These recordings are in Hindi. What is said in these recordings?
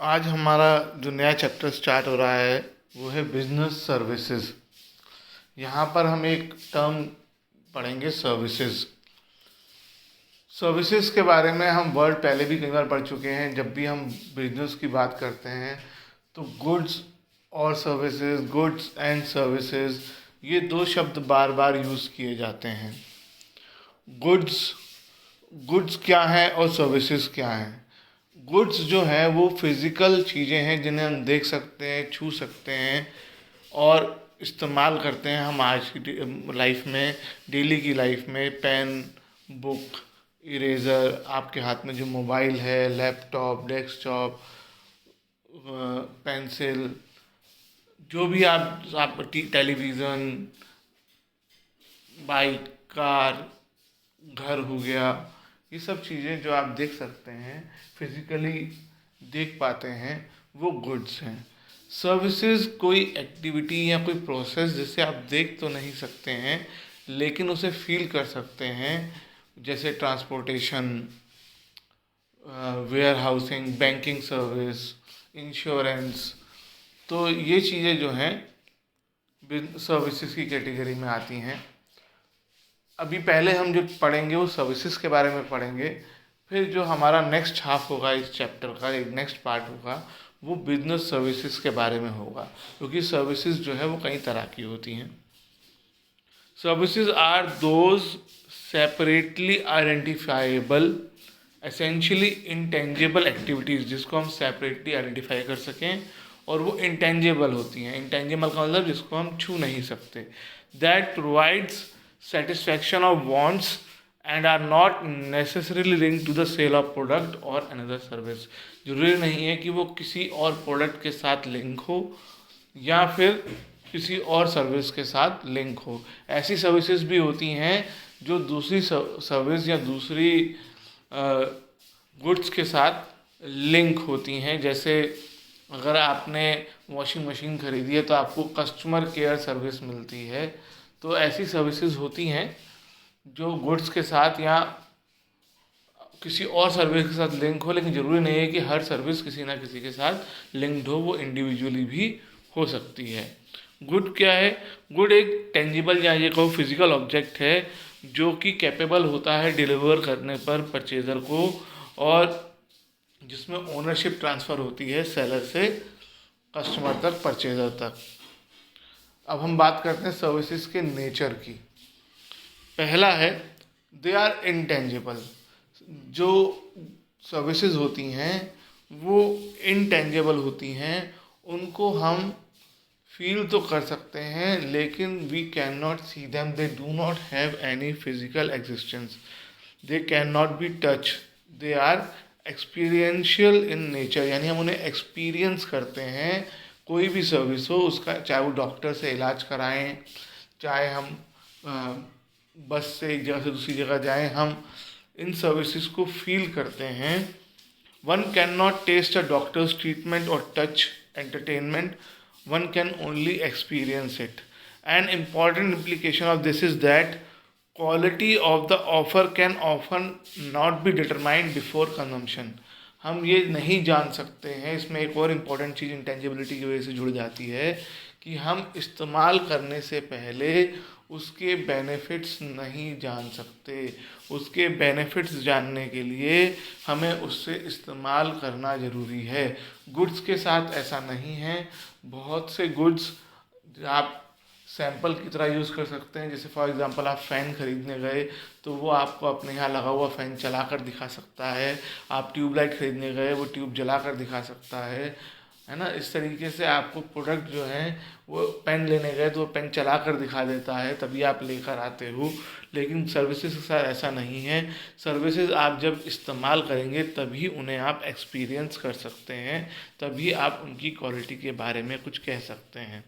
आज हमारा जो नया चैप्टर स्टार्ट हो रहा है वो है बिजनेस सर्विसेज। यहाँ पर हम एक टर्म पढ़ेंगे सर्विसेज। सर्विसेज के बारे में हम वर्ड पहले भी कई बार पढ़ चुके हैं। जब भी हम बिजनेस की बात करते हैं तो गुड्स और सर्विसेज, गुड्स एंड सर्विसेज, ये दो शब्द बार बार यूज़ किए जाते हैं। गुड्स गुड्स क्या है और सर्विसेज क्या है। गुड्स जो है वो फिज़िकल चीज़ें हैं जिन्हें हम देख सकते हैं, छू सकते हैं और इस्तेमाल करते हैं हम आज की लाइफ में, डेली की लाइफ में। पेन, बुक, इरेज़र, आपके हाथ में जो मोबाइल है, लैपटॉप, डेस्कटॉप, पेंसिल, जो भी आप टेलीविज़न, बाइक, कार, घर हो गया, ये सब चीज़ें जो आप देख सकते हैं, फिजिकली देख पाते हैं, वो गुड्स हैं। सर्विसेज कोई एक्टिविटी या कोई प्रोसेस जिसे आप देख तो नहीं सकते हैं लेकिन उसे फील कर सकते हैं, जैसे transportation, warehousing, banking service, insurance. तो ये चीज़ें जो हैं सर्विसेज की कैटेगरी में आती हैं। अभी पहले हम जो पढ़ेंगे वो सर्विसेज के बारे में पढ़ेंगे, फिर जो हमारा नेक्स्ट हाफ होगा इस चैप्टर का, एक नेक्स्ट पार्ट होगा, वो बिजनेस सर्विसेज के बारे में होगा, क्योंकि सर्विसेज जो है वो कई तरह की होती हैं। Services are those separately identifiable essentially intangible activities, जिसको हम सेपरेटली आइडेंटिफाई कर सकें, और वो इंटेंजिबल होती हैं। इंटेंजिबल का मतलब जिसको हम छू नहीं सकते। That provides satisfaction of wants and are not necessarily linked to the sale of product or another service। जरूरी नहीं है कि वो किसी और प्रोडक्ट के साथ लिंक हो या फिर किसी और सर्विस के साथ लिंक हो। ऐसी सर्विसेज भी होती हैं जो दूसरी सर्विस या दूसरी गुड्स के साथ लिंक होती हैं। जैसे अगर आपने वॉशिंग मशीन खरीदी है तो आपको कस्टमर केयर सर्विस मिलती है। तो ऐसी सर्विसेज होती हैं जो गुड्स के साथ या किसी और सर्विस के साथ लिंक हो, लेकिन ज़रूरी नहीं है कि हर सर्विस किसी ना किसी के साथ लिंक्ड हो, वो इंडिविजुअली भी हो सकती है। गुड क्या है? गुड एक टेंजिबल या ये कहो फिजिकल ऑब्जेक्ट है जो कि कैपेबल होता है डिलीवर करने पर परचेज़र को, और जिसमें ओनरशिप ट्रांसफ़र होती है सेलर से कस्टमर तक, परचेज़र तक। अब हम बात करते हैं सर्विसेज के नेचर की। पहला है दे आर इंटेंजिबल। जो सर्विसेज होती हैं वो इंटेंजिबल होती हैं, उनको हम फील तो कर सकते हैं लेकिन we can not see them, they do not have any physical existence, they can not be touch, they are experiential in nature, यानी हम उन्हें एक्सपीरियंस करते हैं। कोई भी सर्विस हो उसका, चाहे वो डॉक्टर से इलाज कराएं, चाहे हम बस से एक जगह से दूसरी जगह जाएं, हम इन सर्विसेज को फील करते हैं। One can not test a doctor's treatment और touch entertainment, one can only experience it. An important implication of this is that quality of the offer can often not be determined before consumption। हम ये नहीं जान सकते हैं, इसमें एक और इम्पॉर्टेंट चीज़ इंटेंजिबिलिटी की वजह से जुड़ जाती है कि हम इस्तेमाल करने से पहले उसके बेनिफिट्स नहीं जान सकते। उसके बेनिफिट्स जानने के लिए हमें उससे इस्तेमाल करना ज़रूरी है। गुड्स के साथ ऐसा नहीं है। बहुत से गुड्स आप सैंपल की तरह यूज़ कर सकते हैं। जैसे फॉर एग्जांपल आप फ़ैन ख़रीदने गए तो वो आपको अपने यहाँ लगा हुआ फ़ैन चला कर दिखा सकता है। आप ट्यूबलाइट ख़रीदने गए, वो ट्यूब जला कर दिखा सकता है ना। इस तरीके से आपको प्रोडक्ट जो है, वो पेन लेने गए तो वो पेन चला कर दिखा देता है, तभी आप लेकर आते हो। लेकिन सर्विसेज के साथ ऐसा नहीं है। सर्विसेज आप जब इस्तेमाल करेंगे तभी उन्हें आप एक्सपीरियंस कर सकते हैं, तभी आप उनकी क्वालिटी के बारे में कुछ कह सकते हैं।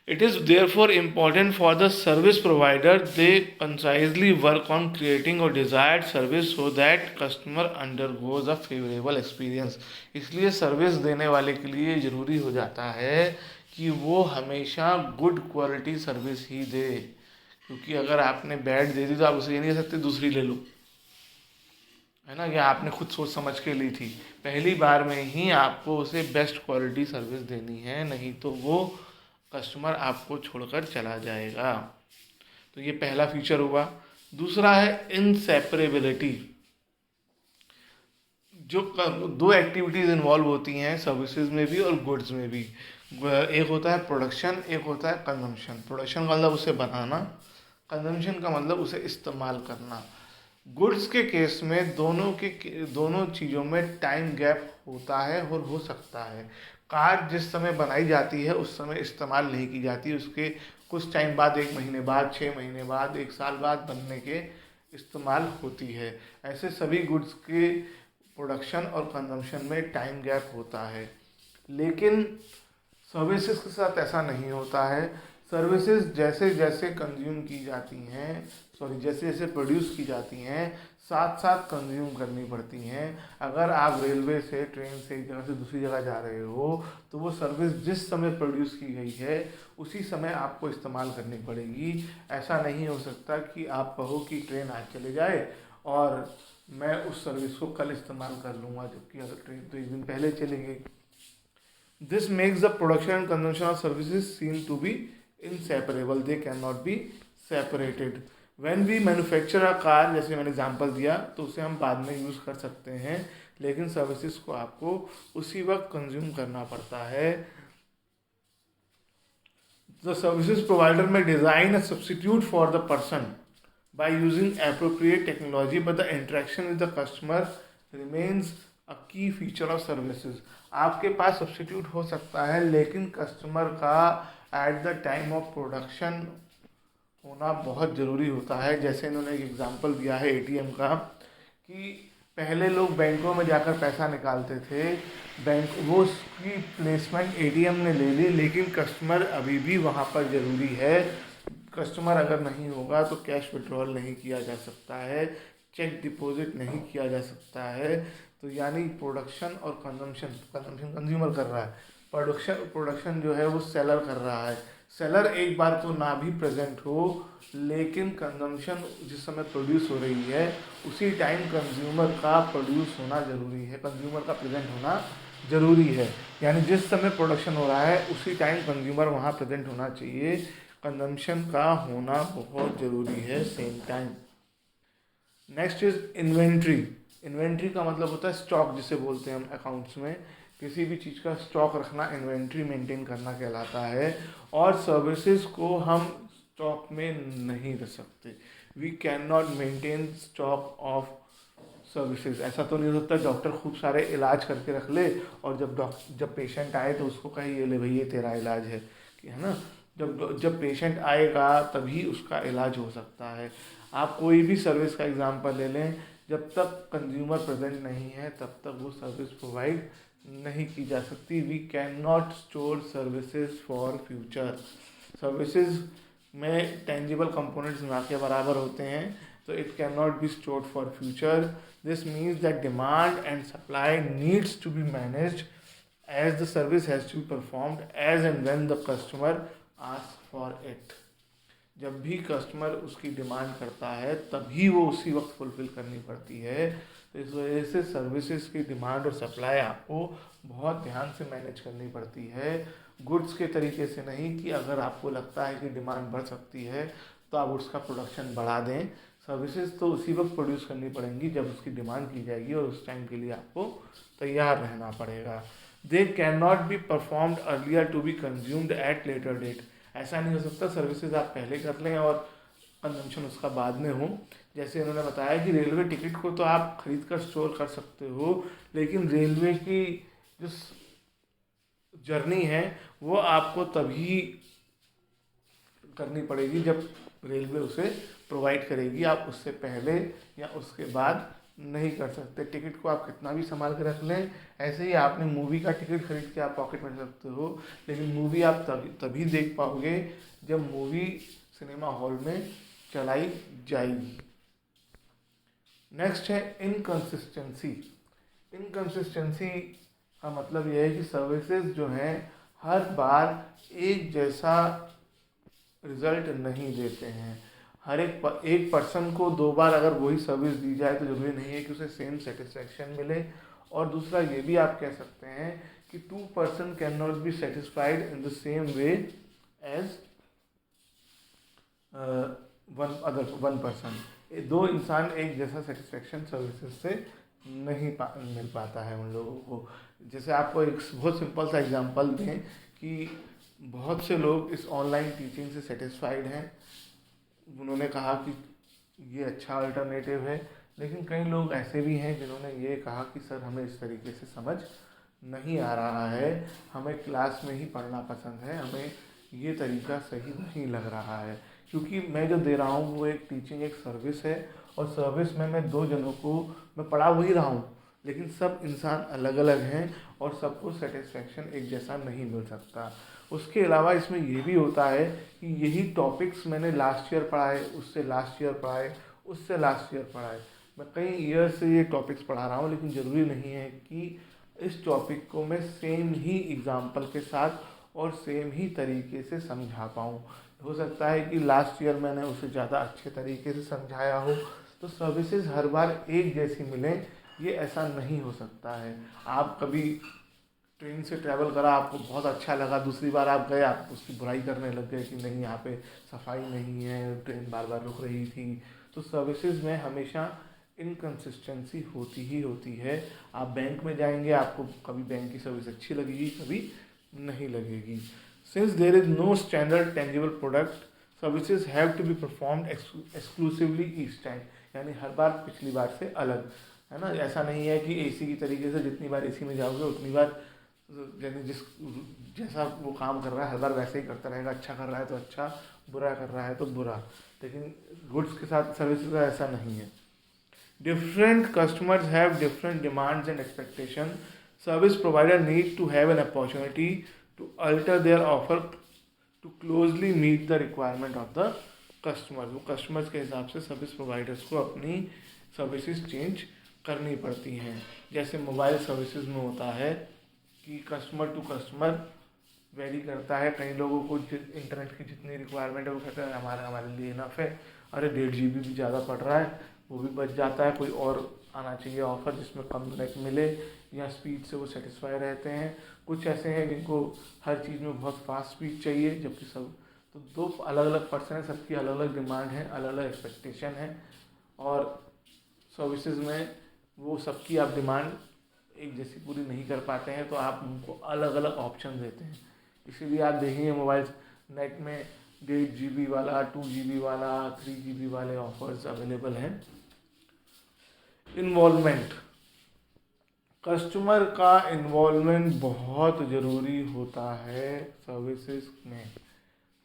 It is therefore important for the service provider they concisely work on creating a desired service so that customer undergoes a favorable experience। इसलिए सर्विस देने वाले के लिए ज़रूरी हो जाता है कि वो हमेशा गुड क्वालिटी सर्विस ही दे, क्योंकि अगर आपने बैड दे दी तो आप उसे ये नहीं कह सकते दूसरी ले लो, है ना, या आपने खुद सोच समझ के ली थी, पहली बार में ही आपको उसे बेस्ट क्वालिटी सर्विस देनी है, नहीं तो वो कस्टमर आपको छोड़कर चला जाएगा। तो ये पहला फीचर हुआ। दूसरा है इनसेपरेबिलिटी। जो दो एक्टिविटीज़ इन्वॉल्व होती हैं सर्विसेज में भी और गुड्स में भी। एक होता है प्रोडक्शन, एक होता है कंजम्पशन। प्रोडक्शन का मतलब उसे बनाना, कंजम्पशन का मतलब उसे इस्तेमाल करना। गुड्स के केस में दोनों चीज़ों में टाइम गैप होता है और हो सकता है। कार जिस समय बनाई जाती है उस समय इस्तेमाल नहीं की जाती, उसके कुछ टाइम बाद, 1 महीने बाद, 6 महीने बाद, 1 साल बाद बनने के इस्तेमाल होती है। ऐसे सभी गुड्स के प्रोडक्शन और कंजम्पशन में टाइम गैप होता है। लेकिन सर्विसेज के साथ ऐसा नहीं होता है। सर्विसेज जैसे जैसे कंज्यूम की जाती हैं, जैसे जैसे प्रोड्यूस की जाती हैं, साथ साथ कंज्यूम करनी पड़ती हैं। अगर आप रेलवे से, ट्रेन से एक जगह से दूसरी जगह जा रहे हो तो वो सर्विस जिस समय प्रोड्यूस की गई है उसी समय आपको इस्तेमाल करनी पड़ेगी। ऐसा नहीं हो सकता कि आप कहो कि ट्रेन आज चले जाए और मैं उस सर्विस को कल इस्तेमाल कर लूँगा, जबकि अगर ट्रेन तो 1 दिन पहले चली गई। This makes the production and consumption of services seem to be inseparable. They cannot be separated. When we manufacture a car, जैसे मैंने एग्जांपल दिया, तो उसे हम बाद में यूज़ कर सकते हैं, लेकिन सर्विसेज को आपको उसी वक्त कंज्यूम करना पड़ता है। The services provider may design a substitute for the person by using appropriate technology, but the interaction with the customer remains a key feature of services. आपके पास सब्स्टिट्यूट हो सकता है, लेकिन कस्टमर का at the time of production होना बहुत ज़रूरी होता है। जैसे इन्होंने एक एग्जांपल दिया है एटीएम का, कि पहले लोग बैंकों में जाकर पैसा निकालते थे, बैंक वो उसकी प्लेसमेंट एटीएम ने ले ली, लेकिन कस्टमर अभी भी वहाँ पर ज़रूरी है। कस्टमर अगर नहीं होगा तो कैश विड्रॉल नहीं किया जा सकता है, चेक डिपॉजिट नहीं किया जा सकता है। तो यानी प्रोडक्शन और कंजम्पशन कंज्यूमर कर रहा है, प्रोडक्शन जो है वो सेलर कर रहा है। सेलर एक बार तो ना भी प्रेजेंट हो, लेकिन कंजम्पशन जिस समय प्रोड्यूस हो रही है उसी टाइम कंज्यूमर का प्रोड्यूस होना ज़रूरी है, कंज्यूमर का प्रेजेंट होना ज़रूरी है। यानी जिस समय प्रोडक्शन हो रहा है उसी टाइम कंज्यूमर वहाँ प्रेजेंट होना चाहिए। कंजम्पशन का होना बहुत ज़रूरी है same time. Next is inventory. Inventory का मतलब होता है स्टॉक, जिसे बोलते हैं हम अकाउंट्स में। किसी भी चीज़ का स्टॉक रखना, इन्वेंट्री मेंटेन करना कहलाता है। और सर्विसेज को हम स्टॉक में नहीं रख सकते। We can not maintain stock of services. ऐसा तो नहीं हो सकता डॉक्टर खूब सारे इलाज करके रख ले और जब पेशेंट आए तो उसको कहे ये ले भाई ये तेरा इलाज है, कि है ना। जब पेशेंट आएगा तभी उसका इलाज हो सकता है। आप कोई भी सर्विस का एग्जांपल ले लें, जब तक कंज्यूमर प्रेजेंट नहीं है तब तक वो सर्विस प्रोवाइड नहीं की जा सकती। We can not store services for future. Services में टेंजिबल कंपोनेंट्स ना के बराबर होते हैं, तो it can not be stored for future. This means that demand and supply needs to be managed as the service has to be performed as and when the customer asks for it. जब भी कस्टमर उसकी डिमांड करता है तभी वो उसी वक्त फुलफिल करनी पड़ती है। तो इस वजह से सर्विसेज की डिमांड और सप्लाई आपको बहुत ध्यान से मैनेज करनी पड़ती है। गुड्स के तरीके से नहीं कि अगर आपको लगता है कि डिमांड बढ़ सकती है तो आप उसका प्रोडक्शन बढ़ा दें। सर्विसेज तो उसी वक्त प्रोड्यूस करनी पड़ेंगी जब उसकी डिमांड की जाएगी, और उस टाइम के लिए आपको तैयार रहना पड़ेगा। They cannot be performed earlier to be consumed at later date. ऐसा नहीं हो सकता सर्विसेज आप पहले कर लें और कंजम्पशन उसका बाद में हो। जैसे इन्होंने बताया कि रेलवे टिकट को तो आप खरीद कर स्टोर कर सकते हो, लेकिन रेलवे की जो जर्नी है वो आपको तभी करनी पड़ेगी जब रेलवे उसे प्रोवाइड करेगी। आप उससे पहले या उसके बाद नहीं कर सकते। टिकट को आप कितना भी संभाल के रख लें, ऐसे ही आपने मूवी का टिकट खरीद के आप पॉकेट में रख सकते हो, लेकिन मूवी आप तभी देख पाओगे जब मूवी सिनेमा हॉल में चलाई जाएगी। नेक्स्ट है इनकंसिस्टेंसी। इनकंसिस्टेंसी का मतलब यह है कि सर्विसेज जो हैं हर बार एक जैसा रिज़ल्ट नहीं देते हैं। एक पर्सन को 2 बार अगर वही सर्विस दी जाए तो ज़रूरी नहीं है कि उसे सेम सेटिस्फेक्शन मिले। और दूसरा ये भी आप कह सकते हैं कि 2 person can not be satisfied in the same way as one person. 2 इंसान एक जैसा सेटिस्फेक्शन सर्विसेज से नहीं मिल पाता है उन लोगों को। जैसे आपको एक बहुत सिंपल सा एग्जांपल दें कि बहुत से लोग इस ऑनलाइन टीचिंग से सेटिस्फाइड हैं, उन्होंने कहा कि ये अच्छा अल्टरनेटिव है, लेकिन कई लोग ऐसे भी हैं जिन्होंने ये कहा कि सर हमें इस तरीके से समझ नहीं आ रहा है, हमें क्लास में ही पढ़ना पसंद है, हमें ये तरीका सही नहीं लग रहा है। क्योंकि मैं जो दे रहा हूँ वो एक टीचिंग एक सर्विस है, और सर्विस में मैं 2 जनों को मैं पढ़ा वही रहा हूँ, लेकिन सब इंसान अलग अलग हैं और सबको सेटिस्फेक्शन एक जैसा नहीं मिल सकता। उसके अलावा इसमें ये भी होता है कि यही टॉपिक्स मैंने लास्ट ईयर पढ़ाए, उससे लास्ट ईयर पढ़ाए, उससे लास्ट ईयर पढ़ाए, मैं कई ईयर से ये टॉपिक्स पढ़ा रहा हूँ, लेकिन ज़रूरी नहीं है कि इस टॉपिक को मैं सेम ही एग्जाम्पल के साथ और सेम ही तरीके से समझा पाऊँ। हो सकता है कि लास्ट ईयर मैंने उसे ज़्यादा अच्छे तरीके से समझाया हो, तो सर्विसेज हर बार एक जैसी मिलें ये ऐसा नहीं हो सकता है। आप कभी ट्रेन से ट्रैवल करा, आपको बहुत अच्छा लगा, दूसरी बार आप गए आप उसकी बुराई करने लग गए कि नहीं यहाँ पे सफाई नहीं है, ट्रेन बार बार रुक रही थी। तो सर्विसेज में हमेशा इनकन्सिस्टेंसी होती ही होती है। आप बैंक में जाएंगे, आपको कभी बैंक की सर्विस अच्छी लगेगी, कभी नहीं लगेगी। Since there is no standard tangible product, services have to be performed exclusively each time, यानी हर बार पिछली बार से अलग, है ना। ऐसा नहीं है कि एसी की तरीके से जितनी बार एसी में जाओगे उतनी बार, यानी जैसा वो काम कर रहा है हर बार वैसे ही करता रहेगा, अच्छा कर रहा है तो अच्छा, बुरा कर रहा है तो बुरा। लेकिन गुड्स के साथ सर्विसेज का ऐसा नहीं है। Different customers have different demands and expectation. Service provider need to have an opportunity to alter their offer to closely meet the requirement of the customers. वो कस्टमर्स के हिसाब से सर्विस प्रोवाइडर्स को अपनी सर्विसेज चेंज करनी पड़ती हैं। जैसे मोबाइल सर्विसेज में होता है कि कस्टमर टू कस्टमर वेरी करता है। कई लोगों को इंटरनेट की जितनी रिक्वायरमेंट है वो कहते हैं हमारे लिए इनफ है, अरे 1.5 GB भी ज़्यादा पड़ रहा है, वो भी बच जाता है, कोई और आना चाहिए ऑफ़र जिसमें कम नेट मिले या स्पीड से वो सेटिस्फाई रहते हैं। कुछ ऐसे हैं जिनको हर चीज़ में बहुत फास्ट स्पीड चाहिए, जबकि सब तो 2 अलग अलग पर्सन हैं, सबकी अलग अलग डिमांड है, अलग अलग एक्सपेक्टेशन है। और सर्विसेज में वो सबकी आप डिमांड एक जैसी पूरी नहीं कर पाते हैं, तो आप उनको अलग अलग ऑप्शन देते हैं। इसीलिए आप देखेंगे मोबाइल नेट में 1.5 GB वाला, 2 GB वाला, 3 GB वाले ऑफर्स अवेलेबल हैं। इन्वॉल्वमेंट, कस्टमर का इन्वॉल्वमेंट बहुत ज़रूरी होता है सर्विसेज में।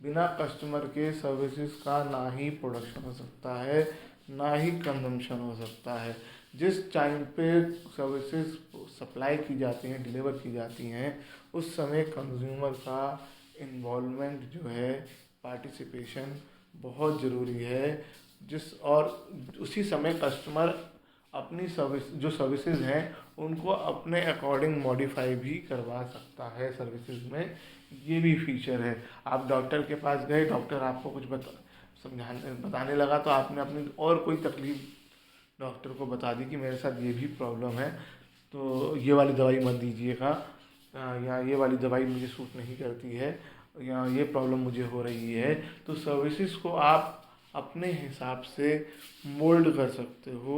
बिना कस्टमर के सर्विसेज का ना ही प्रोडक्शन हो सकता है, ना ही कंजम्पशन हो सकता है। जिस टाइम पे सर्विसेज सप्लाई की जाती हैं, डिलीवर की जाती हैं, उस समय कंज्यूमर का इन्वॉल्वमेंट जो है, पार्टिसिपेशन बहुत ज़रूरी है। और उसी समय कस्टमर अपनी सर्विसेज हैं उनको अपने अकॉर्डिंग मॉडिफाई भी करवा सकता है। सर्विसेज में ये भी फीचर है। आप डॉक्टर के पास गए, डॉक्टर आपको कुछ बताने लगा, तो आपने अपनी और कोई तकलीफ डॉक्टर को बता दी कि मेरे साथ ये भी प्रॉब्लम है, तो ये वाली दवाई मत दीजिएगा, या ये वाली दवाई मुझे सूट नहीं करती है, या ये प्रॉब्लम मुझे हो रही है। तो सर्विसेज को आप अपने हिसाब से मोल्ड कर सकते हो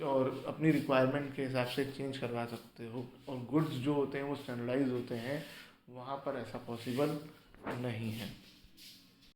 और अपनी रिक्वायरमेंट के हिसाब से चेंज करवा सकते हो। और गुड्स जो होते हैं वो स्टैंडर्डाइज होते हैं, वहाँ पर ऐसा पॉसिबल नहीं है।